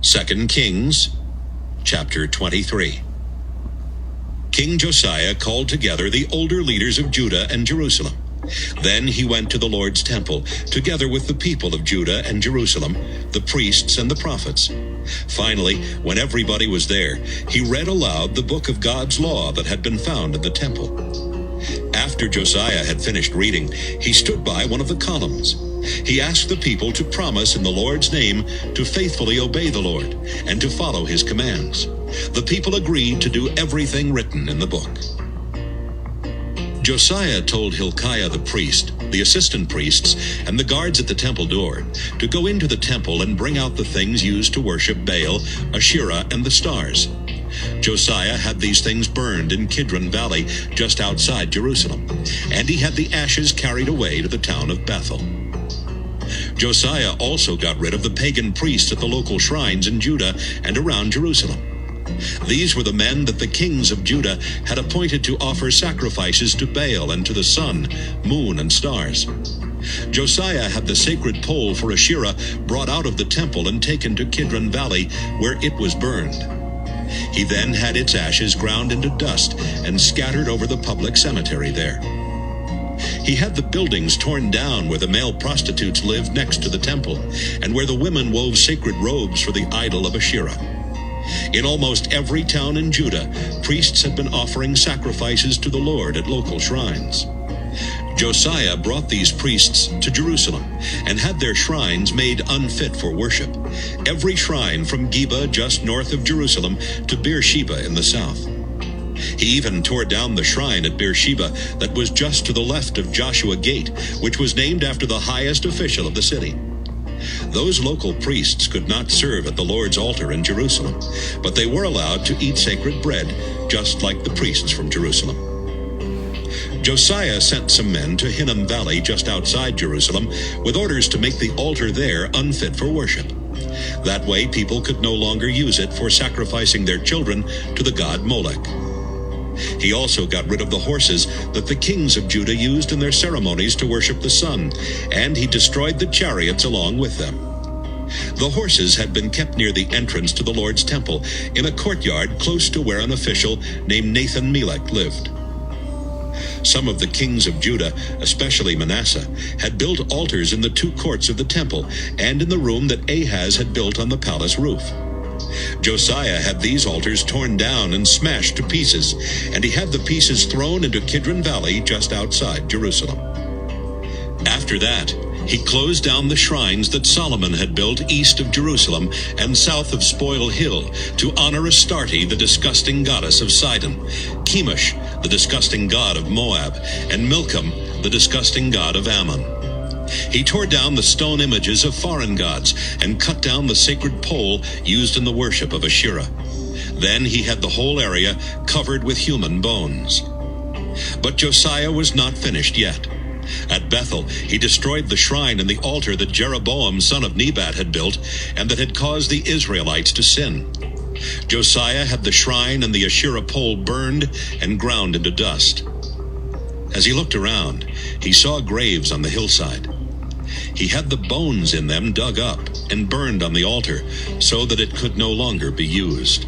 2 Kings, chapter 23. King Josiah called together the older leaders of Judah and Jerusalem. Then he went to the Lord's temple, together with the people of Judah and Jerusalem, the priests and the prophets. Finally, when everybody was there, he read aloud the book of God's law that had been found in the temple. After Josiah had finished reading, he stood by one of the columns. He asked the people to promise in the Lord's name to faithfully obey the Lord and to follow his commands. The people agreed to do everything written in the book. Josiah told Hilkiah the priest, the assistant priests, and the guards at the temple door to go into the temple and bring out the things used to worship Baal, Asherah, and the stars. Josiah had these things burned in Kidron Valley, just outside Jerusalem, and he had the ashes carried away to the town of Bethel. Josiah also got rid of the pagan priests at the local shrines in Judah and around Jerusalem. These were the men that the kings of Judah had appointed to offer sacrifices to Baal and to the sun, moon, and stars. Josiah had the sacred pole for Asherah brought out of the temple and taken to Kidron Valley, where it was burned. He then had its ashes ground into dust and scattered over the public cemetery there. He had the buildings torn down where the male prostitutes lived next to the temple, and where the women wove sacred robes for the idol of Asherah. In almost every town in Judah, priests had been offering sacrifices to the Lord at local shrines. Josiah brought these priests to Jerusalem and had their shrines made unfit for worship, every shrine from Geba just north of Jerusalem to Beersheba in the south. He even tore down the shrine at Beersheba that was just to the left of Joshua Gate, which was named after the highest official of the city. Those local priests could not serve at the Lord's altar in Jerusalem, but they were allowed to eat sacred bread, just like the priests from Jerusalem. Josiah sent some men to Hinnom Valley just outside Jerusalem with orders to make the altar there unfit for worship. That way people could no longer use it for sacrificing their children to the god Molech. He also got rid of the horses that the kings of Judah used in their ceremonies to worship the sun, and he destroyed the chariots along with them. The horses had been kept near the entrance to the Lord's temple, in a courtyard close to where an official named Nathan-Melech lived. Some of the kings of Judah, especially Manasseh, had built altars in the two courts of the temple and in the room that Ahaz had built on the palace roof. Josiah had these altars torn down and smashed to pieces, and he had the pieces thrown into Kidron Valley just outside Jerusalem. After that, he closed down the shrines that Solomon had built east of Jerusalem and south of Spoil Hill to honor Astarte, the disgusting goddess of Sidon, Chemosh, the disgusting god of Moab, and Milcom, the disgusting god of Ammon. He tore down the stone images of foreign gods and cut down the sacred pole used in the worship of Asherah. Then he had the whole area covered with human bones. But Josiah was not finished yet. At Bethel, he destroyed the shrine and the altar that Jeroboam, son of Nebat, had built and that had caused the Israelites to sin. Josiah had the shrine and the Asherah pole burned and ground into dust. As he looked around, he saw graves on the hillside. He had the bones in them dug up and burned on the altar so that it could no longer be used.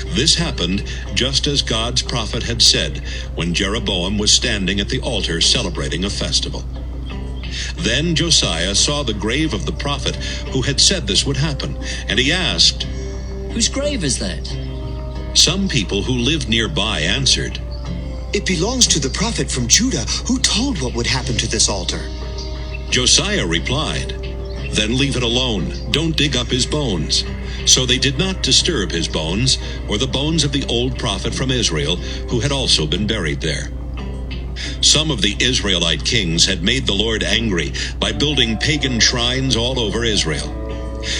This happened just as God's prophet had said when Jeroboam was standing at the altar celebrating a festival. Then Josiah saw the grave of the prophet who had said this would happen, and he asked, "Whose grave is that?" Some people who lived nearby answered, "It belongs to the prophet from Judah who told what would happen to this altar." Josiah replied, "Then leave it alone. Don't dig up his bones." So they did not disturb his bones or the bones of the old prophet from Israel who had also been buried there. Some of the Israelite kings had made the Lord angry by building pagan shrines all over Israel.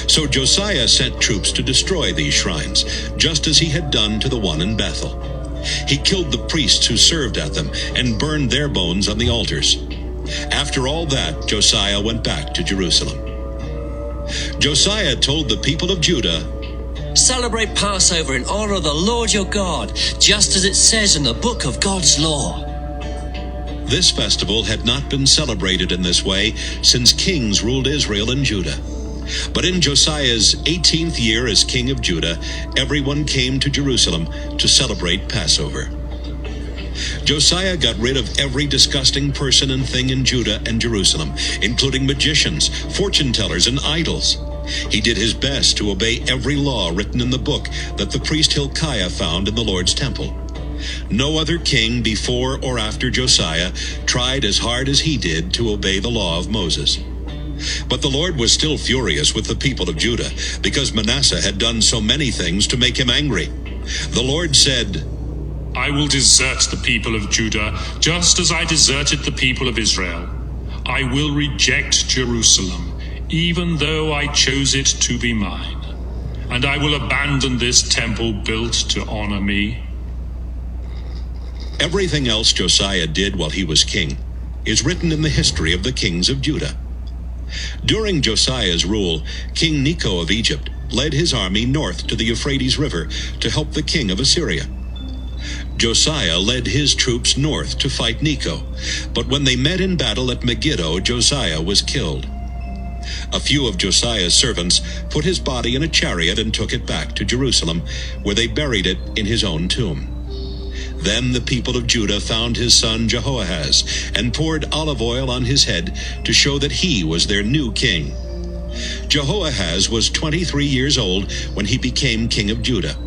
So Josiah sent troops to destroy these shrines, just as he had done to the one in Bethel. He killed the priests who served at them and burned their bones on the altars. After all that, Josiah went back to Jerusalem. Josiah told the people of Judah, "Celebrate Passover in honor of the Lord your God, just as it says in the book of God's law." This festival had not been celebrated in this way since kings ruled Israel and Judah. But in Josiah's 18th year as king of Judah, everyone came to Jerusalem to celebrate Passover. Josiah got rid of every disgusting person and thing in Judah and Jerusalem, including magicians, fortune-tellers, and idols. He did his best to obey every law written in the book that the priest Hilkiah found in the Lord's temple. No other king before or after Josiah tried as hard as he did to obey the law of Moses. But the Lord was still furious with the people of Judah, because Manasseh had done so many things to make him angry. The Lord said, I will desert the people of Judah, just as I deserted the people of Israel. I will reject Jerusalem, even though I chose it to be mine. And I will abandon this temple built to honor me. Everything else Josiah did while he was king is written in the history of the kings of Judah. During Josiah's rule, King Necho of Egypt led his army north to the Euphrates River to help the king of Assyria. Josiah led his troops north to fight Necho, but when they met in battle at Megiddo, Josiah was killed. A few of Josiah's servants put his body in a chariot and took it back to Jerusalem, where they buried it in his own tomb. Then the people of Judah found his son Jehoahaz and poured olive oil on his head to show that he was their new king. Jehoahaz was 23 years old when he became king of Judah,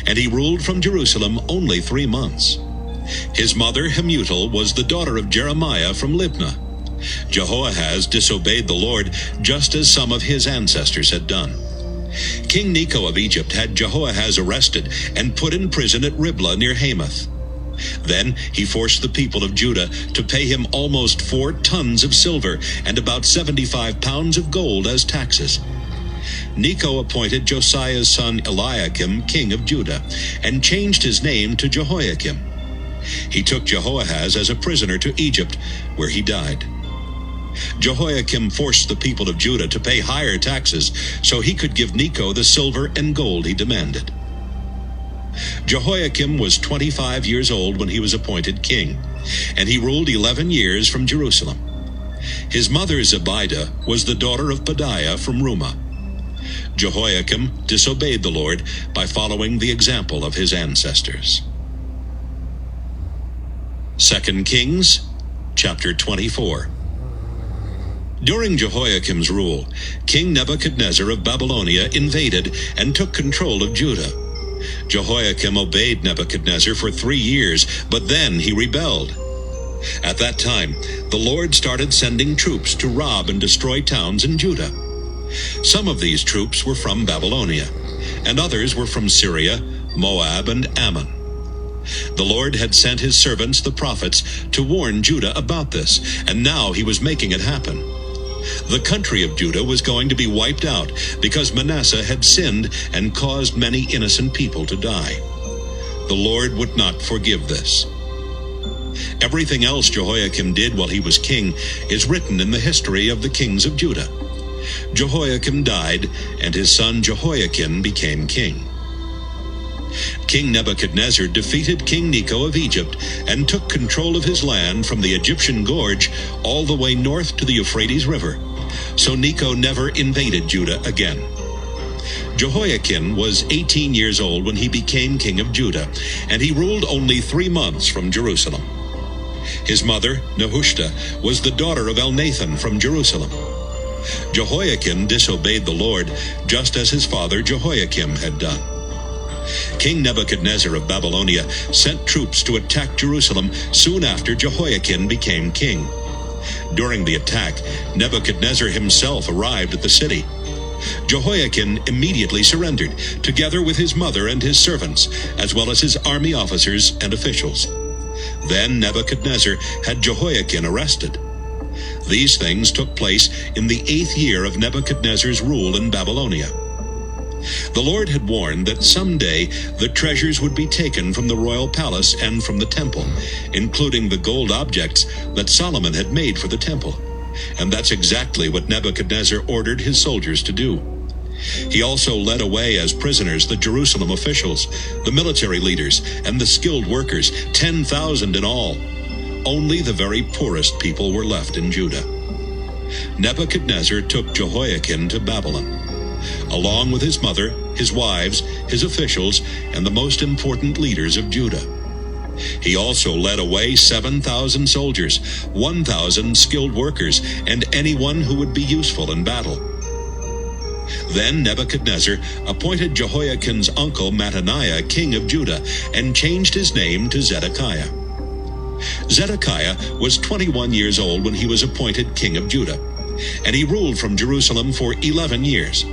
and he ruled from Jerusalem only 3 months. His mother Hamutal was the daughter of Jeremiah from Libnah. Jehoahaz disobeyed the Lord just as some of his ancestors had done. King Necho of Egypt had Jehoahaz arrested and put in prison at Riblah near Hamath. Then he forced the people of Judah to pay him almost 4 tons of silver and about 75 pounds of gold as taxes. Necho appointed Josiah's son Eliakim king of Judah and changed his name to Jehoiakim. He took Jehoahaz as a prisoner to Egypt, where he died. Jehoiakim forced the people of Judah to pay higher taxes so he could give Necho the silver and gold he demanded. Jehoiakim was 25 years old when he was appointed king, and he ruled 11 years from Jerusalem. His mother Zebidah was the daughter of Pedaiah from Rumah. Jehoiakim disobeyed the Lord by following the example of his ancestors. 2 Kings, chapter 24. During Jehoiakim's rule, King Nebuchadnezzar of Babylonia invaded and took control of Judah. Jehoiakim obeyed Nebuchadnezzar for 3 years, but then he rebelled. At that time, the Lord started sending troops to rob and destroy towns in Judah. Some of these troops were from Babylonia, and others were from Syria, Moab, and Ammon. The Lord had sent his servants, the prophets, to warn Judah about this, and now he was making it happen. The country of Judah was going to be wiped out because Manasseh had sinned and caused many innocent people to die. The Lord would not forgive this. Everything else Jehoiakim did while he was king is written in the history of the kings of Judah. Jehoiakim died, and his son Jehoiakim became king. King Nebuchadnezzar defeated King Necho of Egypt and took control of his land from the Egyptian gorge all the way north to the Euphrates River. So Necho never invaded Judah again. Jehoiakim was 18 years old when he became king of Judah, and he ruled only 3 months from Jerusalem. His mother, Nehushta, was the daughter of Elnathan from Jerusalem. Jehoiakim disobeyed the Lord, just as his father Jehoiakim had done. King Nebuchadnezzar of Babylonia sent troops to attack Jerusalem soon after Jehoiakim became king. During the attack, Nebuchadnezzar himself arrived at the city. Jehoiakim immediately surrendered, together with his mother and his servants, as well as his army officers and officials. Then Nebuchadnezzar had Jehoiakim arrested. These things took place in the 8th year of Nebuchadnezzar's rule in Babylonia. The Lord had warned that someday the treasures would be taken from the royal palace and from the temple, including the gold objects that Solomon had made for the temple. And that's exactly what Nebuchadnezzar ordered his soldiers to do. He also led away as prisoners the Jerusalem officials, the military leaders, and the skilled workers, 10,000 in all. Only the very poorest people were left in Judah. Nebuchadnezzar took Jehoiakim to Babylon, along with his mother, his wives, his officials, and the most important leaders of Judah. He also led away 7,000 soldiers, 1,000 skilled workers, and anyone who would be useful in battle. Then Nebuchadnezzar appointed Jehoiakim's uncle Mattaniah king of Judah and changed his name to Zedekiah. Zedekiah was 21 years old when he was appointed king of Judah, and he ruled from Jerusalem for 11 years.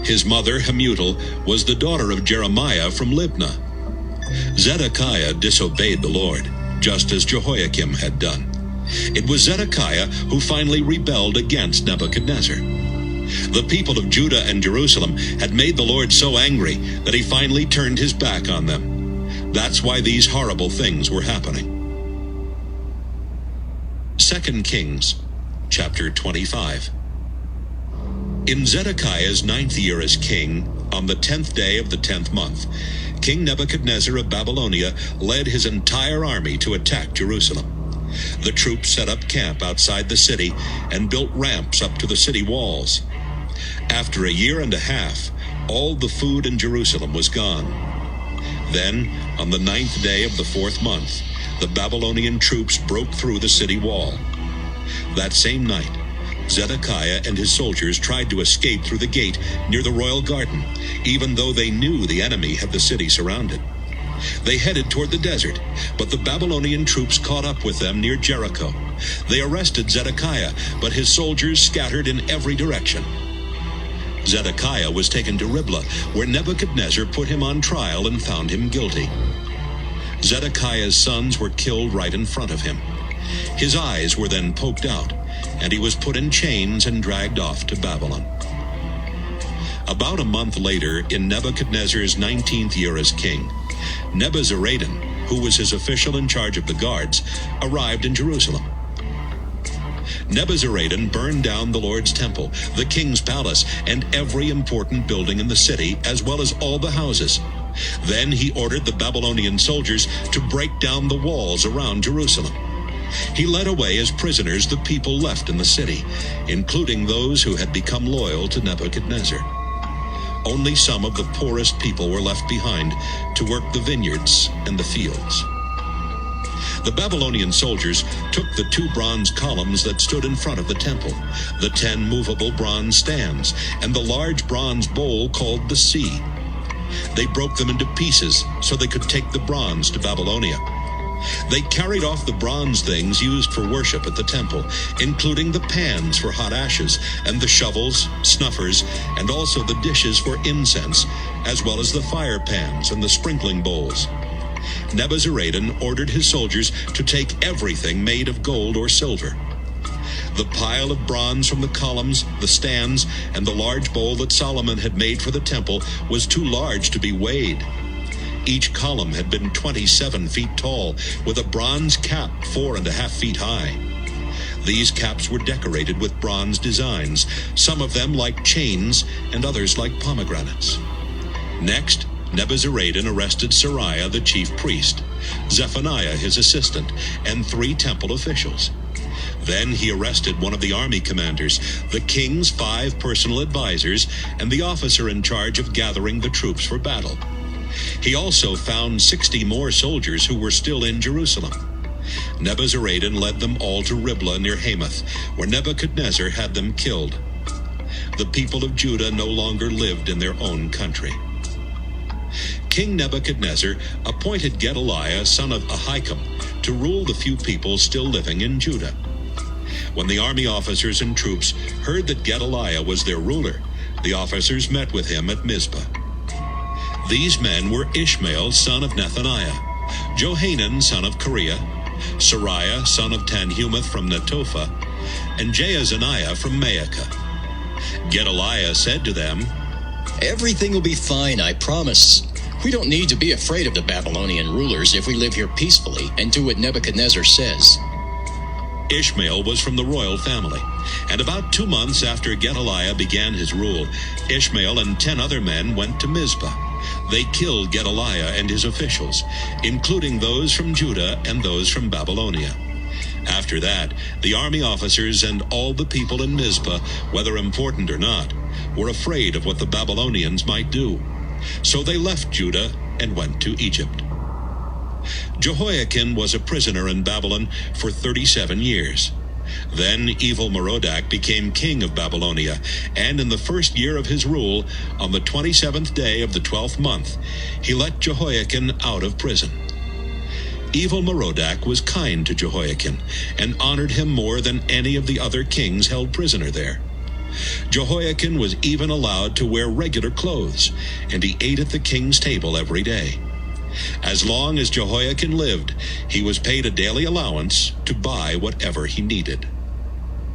His mother, Hamutal, was the daughter of Jeremiah from Libnah. Zedekiah disobeyed the Lord, just as Jehoiakim had done. It was Zedekiah who finally rebelled against Nebuchadnezzar. The people of Judah and Jerusalem had made the Lord so angry that he finally turned his back on them. That's why these horrible things were happening. 2 Kings, chapter 25. In Zedekiah's 9th year as king, on the 10th day of the 10th month, King Nebuchadnezzar of Babylonia led his entire army to attack Jerusalem. The troops set up camp outside the city and built ramps up to the city walls. After a year and a half, all the food in Jerusalem was gone. Then, on the 9th day of the 4th month, the Babylonian troops broke through the city wall. That same night, Zedekiah and his soldiers tried to escape through the gate near the royal garden, even though they knew the enemy had the city surrounded. They headed toward the desert, but the Babylonian troops caught up with them near Jericho. They arrested Zedekiah, but his soldiers scattered in every direction. Zedekiah was taken to Riblah, where Nebuchadnezzar put him on trial and found him guilty. Zedekiah's sons were killed right in front of him. His eyes were then poked out, and he was put in chains and dragged off to Babylon. About a month later, in Nebuchadnezzar's 19th year as king, Nebuzaradan, who was his official in charge of the guards, arrived in Jerusalem. Nebuzaradan burned down the Lord's temple, the king's palace, and every important building in the city, as well as all the houses. Then he ordered the Babylonian soldiers to break down the walls around Jerusalem. He led away as prisoners the people left in the city, including those who had become loyal to Nebuchadnezzar. Only some of the poorest people were left behind to work the vineyards and the fields. The Babylonian soldiers took the 2 bronze columns that stood in front of the temple, the 10 movable bronze stands, and the large bronze bowl called the Sea. They broke them into pieces so they could take the bronze to Babylonia. They carried off the bronze things used for worship at the temple, including the pans for hot ashes, and the shovels, snuffers, and also the dishes for incense, as well as the fire pans and the sprinkling bowls. Nebuzaradan ordered his soldiers to take everything made of gold or silver. The pile of bronze from the columns, the stands, and the large bowl that Solomon had made for the temple was too large to be weighed. Each column had been 27 feet tall, with a bronze cap 4.5 feet high. These caps were decorated with bronze designs, some of them like chains and others like pomegranates. Next, Nebuzaradan arrested Sariah the chief priest, Zephaniah his assistant, and 3 temple officials. Then he arrested one of the army commanders, the king's 5 personal advisors, and the officer in charge of gathering the troops for battle. He also found 60 more soldiers who were still in Jerusalem. Nebuzaradan led them all to Riblah near Hamath, where Nebuchadnezzar had them killed. The people of Judah no longer lived in their own country. King Nebuchadnezzar appointed Gedaliah, son of Ahikam, to rule the few people still living in Judah. When the army officers and troops heard that Gedaliah was their ruler, the officers met with him at Mizpah. These men were Ishmael, son of Nethaniah, Johanan, son of Kareah, Sariah, son of Tanhumeth from Netophah, and Jaazaniah from Maacah. Gedaliah said to them, "Everything will be fine, I promise. We don't need to be afraid of the Babylonian rulers if we live here peacefully and do what Nebuchadnezzar says." Ishmael was from the royal family, and about 2 months after Gedaliah began his rule, Ishmael and 10 other men went to Mizpah. They killed Gedaliah and his officials, including those from Judah and those from Babylonia. After that, the army officers and all the people in Mizpah, whether important or not, were afraid of what the Babylonians might do. So they left Judah and went to Egypt. Jehoiakim was a prisoner in Babylon for 37 years. Then evil Merodach became king of Babylonia, and in the first year of his rule, on the 27th day of the 12th month, he let Jehoiakim out of prison. Evil Merodach was kind to Jehoiakim and honored him more than any of the other kings held prisoner there. Jehoiakim was even allowed to wear regular clothes, and he ate at the king's table every day. As long as Jehoiakim lived, he was paid a daily allowance to buy whatever he needed.